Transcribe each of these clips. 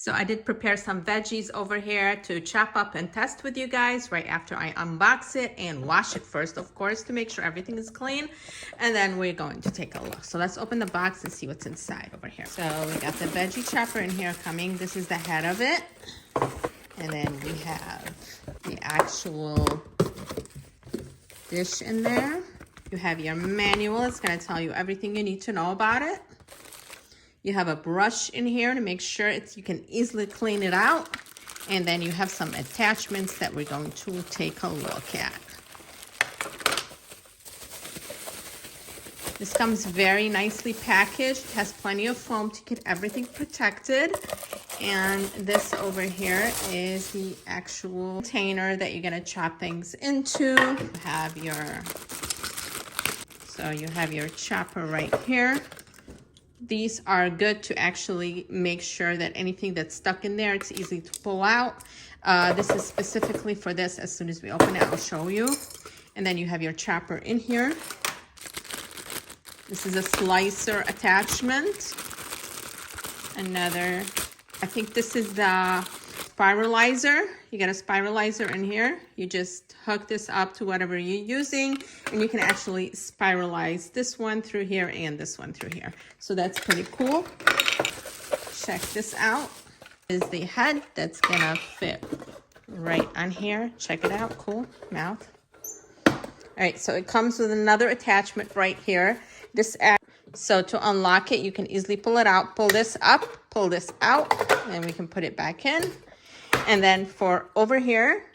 So I did prepare some veggies over here to chop up and test with you guys right after I unbox it and wash it first, of course, to make sure everything is clean. And then we're going to take a look. So let's open the box and see what's inside over here. So we got the veggie chopper in here coming. This is the head of it. And then we have the actual dish in there. You have your manual. It's going to tell you everything you need to know about it. You have a brush in here to make sure you can easily clean it out. And then you have some attachments that we're going to take a look at. This comes very nicely packaged. It has plenty of foam to get everything protected. And this over here is the actual container that you're gonna chop things into. You have your chopper right here. These are good to actually make sure that anything that's stuck in there, it's easy to pull out. This is specifically for this. As soon as we open it, I'll show you. And then you have your chopper in here. This is a slicer attachment. Another, I think this is the spiralizer. You got a spiralizer in here. You just hook this up to whatever you're using, and you can actually spiralize this one through here and this one through here. So that's pretty cool. Check this out. This is the head that's gonna fit right on here. Check it out. Cool. Mouth. All right, so it comes with another attachment right here. So to unlock it, you can easily pull it out, pull this up, pull this out, and we can put it back in. And then for over here,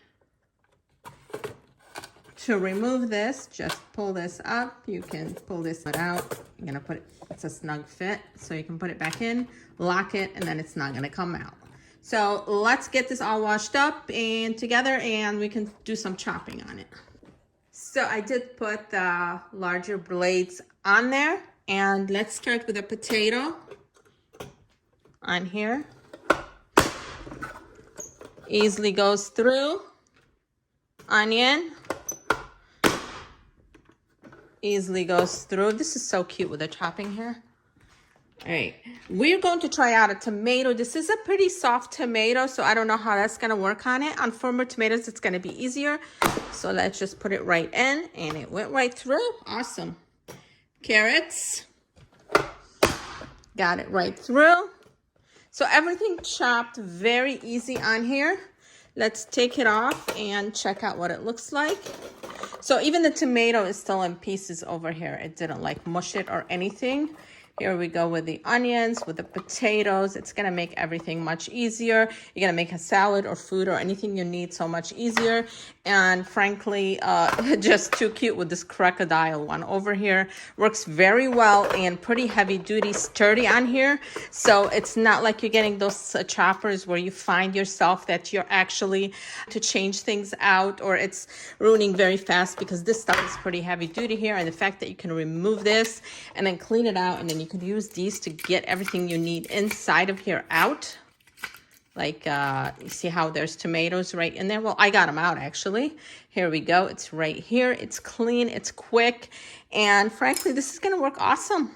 to remove this, just pull this up. You can pull this out. You're gonna put it, it's a snug fit, so you can put it back in, lock it, and then it's not gonna come out. So let's get this all washed up and together, and we can do some chopping on it. So I did put the larger blades on there, and let's start with a potato on here. Easily goes through. Onion. Easily goes through. This is so cute with the chopping here. All right, we're going to try out a tomato. This is a pretty soft tomato, so I don't know how that's gonna work on it. On firmer tomatoes, it's gonna be easier. So let's just put it right in, and it went right through. Awesome. Carrots. Got it right through. So everything chopped very easy on here. Let's take it off and check out what it looks like. So even the tomato is still in pieces over here. It didn't like mush it or anything. Here we go with the onions, with the potatoes. It's gonna make everything much easier. You're gonna make a salad or food or anything you need so much easier. And frankly, just too cute with this crocodile one over here. Works very well and pretty heavy duty, sturdy on here. So it's not like you're getting those choppers where you find yourself that you're actually to change things out, or it's ruining very fast, because this stuff is pretty heavy duty here. And the fact that you can remove this and then clean it out, and then you can use these to get everything you need inside of here out. Like, you see how there's tomatoes right in there? Well, I got them out, actually. Here we go. It's right here. It's clean. It's quick. And frankly, this is going to work awesome.